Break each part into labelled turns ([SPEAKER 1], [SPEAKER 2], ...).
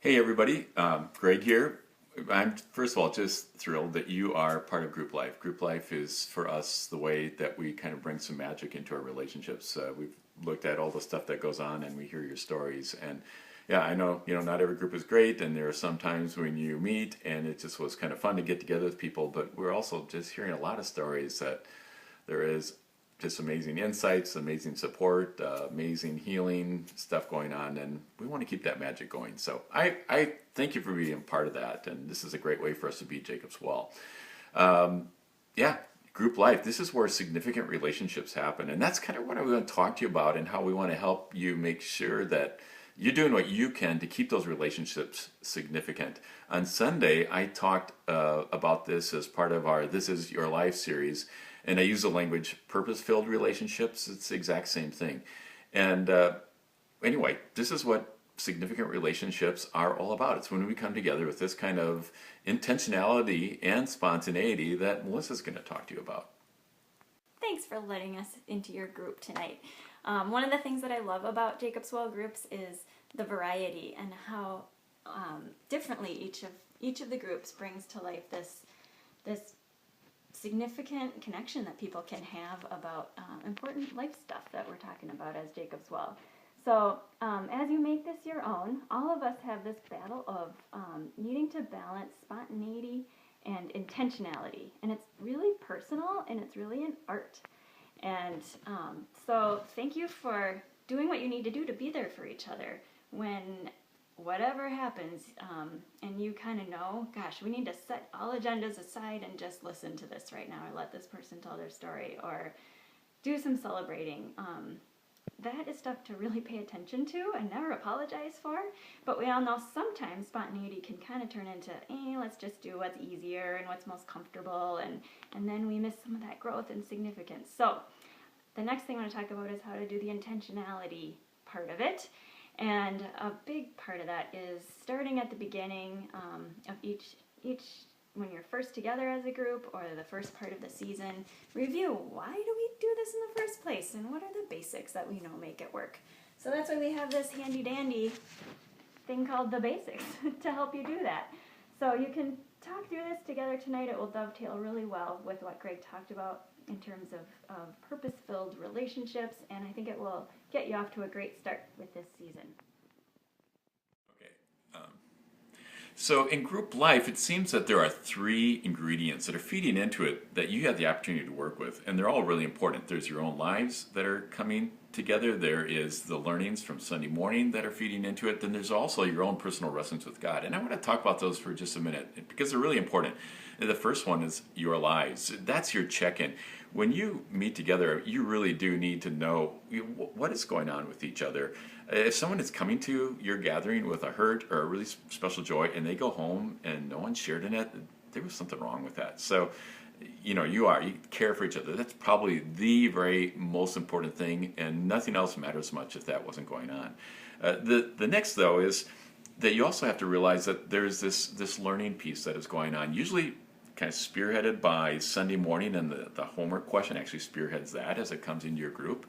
[SPEAKER 1] Hey everybody, Greg here. I'm first of all just thrilled that you are part of Group Life. Group Life is for us the way that we kind of bring some magic into our relationships. We've looked at all the stuff that goes on and we hear your stories. And yeah, I know, not every group is great, and there are some times when you meet and it just was kind of fun to get together with people, but we're also just hearing a lot of stories that there is just amazing insights, amazing support, amazing healing stuff going on, and we want to keep that magic going. So I thank you for being part of that, and this is a great way for us to be Jacob's Well. Yeah, group life. This is where significant relationships happen, and that's kind of what I want to talk to you about, and how we want to help you make sure that you're doing what you can to keep those relationships significant. On Sunday, I talked about this as part of our This Is Your Life series, and I use the language purpose-filled relationships. It's the exact same thing. And anyway, this is what significant relationships are all about. It's when we come together with this kind of intentionality and spontaneity that Melissa's going to talk to you about.
[SPEAKER 2] Thanks for letting us into your group tonight. One of the things that I love about Jacob's Well groups is the variety and how differently each of the groups brings to life this significant connection that people can have about important life stuff that we're talking about as Jacob's Well. So as you make this your own, all of us have this battle of needing to balance spontaneity and intentionality, and it's really personal and it's really an art. And so thank you for doing what you need to do to be there for each other when whatever happens, and you kind of know, gosh, we need to set all agendas aside and just listen to this right now, or let this person tell their story, or do some celebrating. That is stuff to really pay attention to and never apologize for. But we all know sometimes spontaneity can kind of turn into, let's just do what's easier and what's most comfortable, and then we miss some of that growth and significance. So the next thing I want to talk about is how to do the intentionality part of it. And a big part of that is starting at the beginning of each when you're first together as a group, or the first part of the season, review why do we do this in the first place, and what are the basics that we know make it work. So that's why we have this handy dandy thing called the basics to help you do that. So you can talk through this together tonight. It will dovetail really well with what Greg talked about in terms of purpose-filled relationships, and I think it will get you off to a great start with this season.
[SPEAKER 1] Okay. So in group life, it seems that there are three ingredients that are feeding into it that you have the opportunity to work with, and they're all really important. There's your own lives that are coming together. There is the learnings from Sunday morning that are feeding into it. Then there's also your own personal wrestlings with God. And I want to talk about those for just a minute because they're really important. And the first one is your lives. That's your check-in. When you meet together, you really do need to know what is going on with each other. If someone is coming to your gathering with a hurt or a really special joy and they go home and no one shared in it, there was something wrong with that. So you care for each other. That's probably the very most important thing, and nothing else matters much if that wasn't going on. The next, though, is that you also have to realize that there's this learning piece that is going on, usually kind of spearheaded by Sunday morning, and the homework question actually spearheads that as it comes into your group.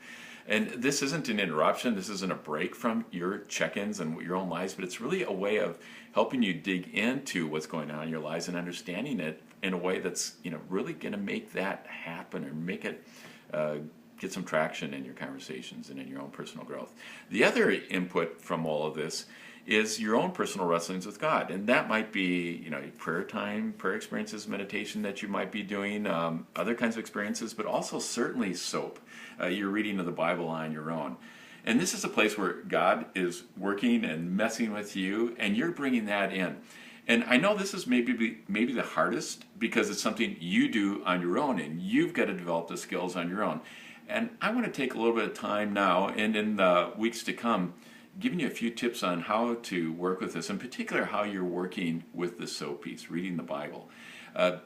[SPEAKER 1] And this isn't an interruption, this isn't a break from your check-ins and your own lives, but it's really a way of helping you dig into what's going on in your lives and understanding it in a way that's really going to make that happen, or make it get some traction in your conversations and in your own personal growth. The other input from all of this is your own personal wrestlings with God, and that might be prayer time, prayer experiences, meditation that you might be doing, other kinds of experiences, but also certainly SOAP, your reading of the Bible on your own. And this is a place where God is working and messing with you, and you're bringing that in. And I know this is maybe the hardest because it's something you do on your own, and you've got to develop the skills on your own. And I want to take a little bit of time now, and in the weeks to come, giving you a few tips on how to work with this, in particular how you're working with the SOAP piece, reading the Bible.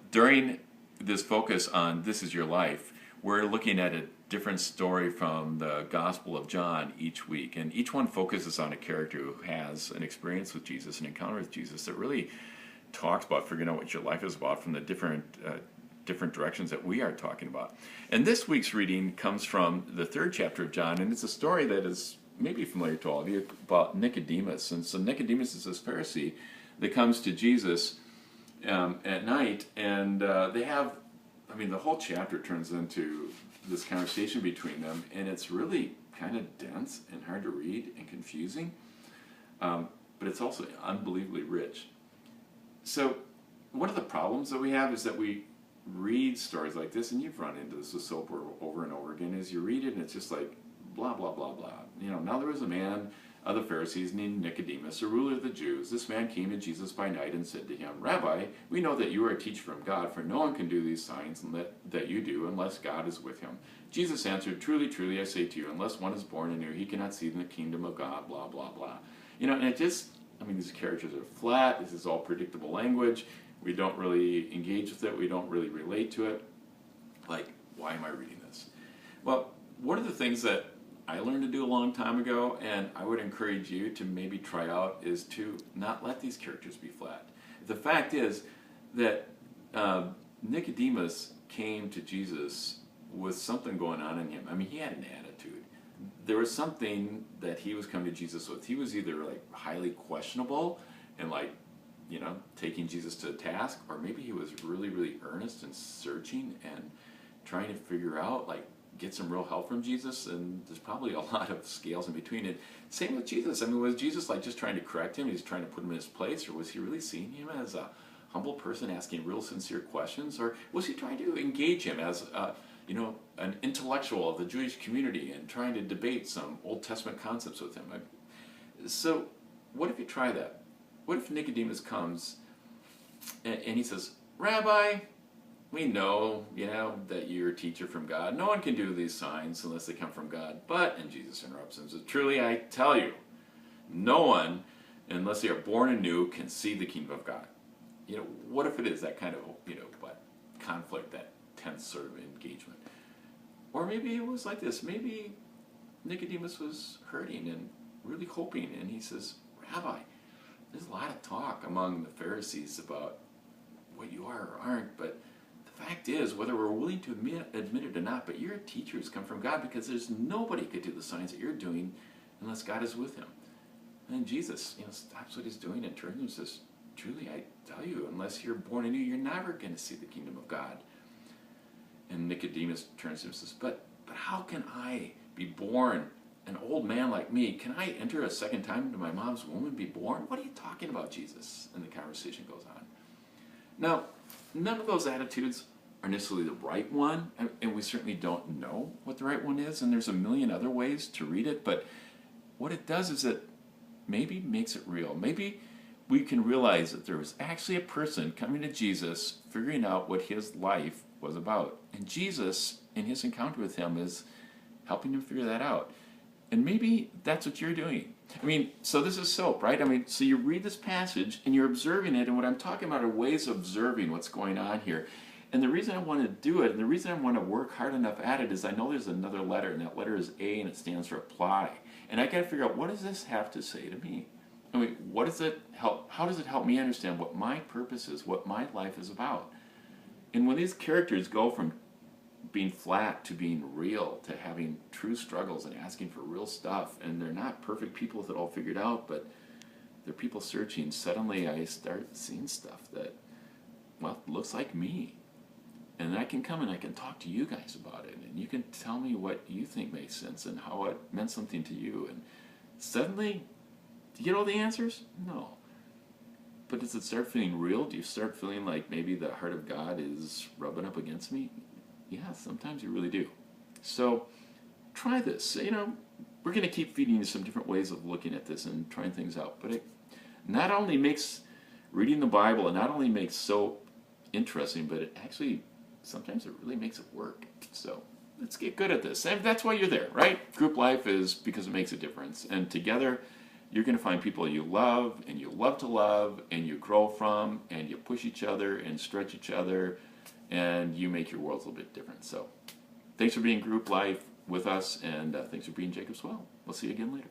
[SPEAKER 1] During this focus on This Is Your Life, we're looking at a different story from the Gospel of John each week, and each one focuses on a character who has an experience with Jesus, an encounter with Jesus that really talks about figuring out what your life is about from the different directions that we are talking about. And this week's reading comes from the third chapter of John, and it's a story that is maybe familiar to all of you, about Nicodemus. And so Nicodemus is this Pharisee that comes to Jesus at night, and they have, I mean, the whole chapter turns into this conversation between them, and it's really kind of dense and hard to read and confusing, but it's also unbelievably rich. So one of the problems that we have is that we read stories like this, and you've run into this with soap over and over again, is you read it and it's just like blah blah blah blah. Now there was a man of the Pharisees named Nicodemus, a ruler of the Jews. This man came to Jesus by night and said to him, Rabbi, we know that you are a teacher from God, for no one can do these signs that you do unless God is with him. Jesus answered, Truly, truly, I say to you, unless one is born anew, he cannot see the kingdom of God, blah, blah, blah. And it just, these characters are flat. This is all predictable language. We don't really engage with it. We don't really relate to it. Like, why am I reading this? Well, one of the things that I learned to do a long time ago, and I would encourage you to maybe try out, is to not let these characters be flat. The fact is that Nicodemus came to Jesus with something going on in him. He had an attitude. There was something that he was coming to Jesus with. He was either like highly questionable and taking Jesus to task, or maybe he was really, really earnest and searching and trying to figure out, get some real help from Jesus, and there's probably a lot of scales in between it. Same with Jesus. Was Jesus just trying to correct him? He's trying to put him in his place, or was he really seeing him as a humble person asking real sincere questions, or was he trying to engage him as an intellectual of the Jewish community and trying to debate some Old Testament concepts with him? So what if you try that? What if Nicodemus comes and he says, Rabbi, we know, that you're a teacher from God. No one can do these signs unless they come from God. But, and Jesus interrupts him and says, Truly I tell you, no one, unless they are born anew, can see the kingdom of God. What if it is that kind of, conflict, that tense sort of engagement? Or maybe it was like this. Maybe Nicodemus was hurting and really hoping, and he says, Rabbi, there's a lot of talk among the Pharisees about what you are or aren't, but the fact is, whether we're willing to admit it or not, but you're a teacher who's come from God, because there's nobody could do the signs that you're doing unless God is with him. And Jesus, stops what he's doing and turns and says, Truly, I tell you, unless you're born anew, you're never going to see the kingdom of God. And Nicodemus turns to him and says, But how can I be born, an old man like me? Can I enter a second time into my mom's womb and be born? What are you talking about, Jesus? And the conversation goes on. Now, none of those attitudes are necessarily the right one, and we certainly don't know what the right one is, and there's a million other ways to read it, but what it does is it maybe makes it real. Maybe we can realize that there was actually a person coming to Jesus, figuring out what his life was about, and Jesus, in his encounter with him, is helping him figure that out. And maybe that's what you're doing. So this is soap, right? So you read this passage and you're observing it, and what I'm talking about are ways of observing what's going on here. And the reason I want to do it, and the reason I want to work hard enough at it, is I know there's another letter, and that letter is A, and it stands for apply. And I got to figure out, what does this have to say to me? What does it help? How does it help me understand what my purpose is, what my life is about? And when these characters go from being flat to being real, to having true struggles and asking for real stuff, and they're not perfect people with it all figured out, but they're people searching, suddenly I start seeing stuff that, looks like me. And I can come and I can talk to you guys about it, and you can tell me what you think makes sense and how it meant something to you. And suddenly, do you get all the answers? No. But does it start feeling real? Do you start feeling like maybe the heart of God is rubbing up against me? Yeah, sometimes you really do. So try this. We're going to keep feeding you some different ways of looking at this and trying things out. But it not only makes reading the Bible, and not only makes so interesting, but it actually, sometimes it really makes it work. So let's get good at this. And that's why you're there, right? Group life is because it makes a difference. And together, you're going to find people you love, and you love to love, and you grow from, and you push each other and stretch each other, and you make your world a little bit different. So thanks for being Group Life with us, and thanks for being Jacob's Well. We'll see you again later.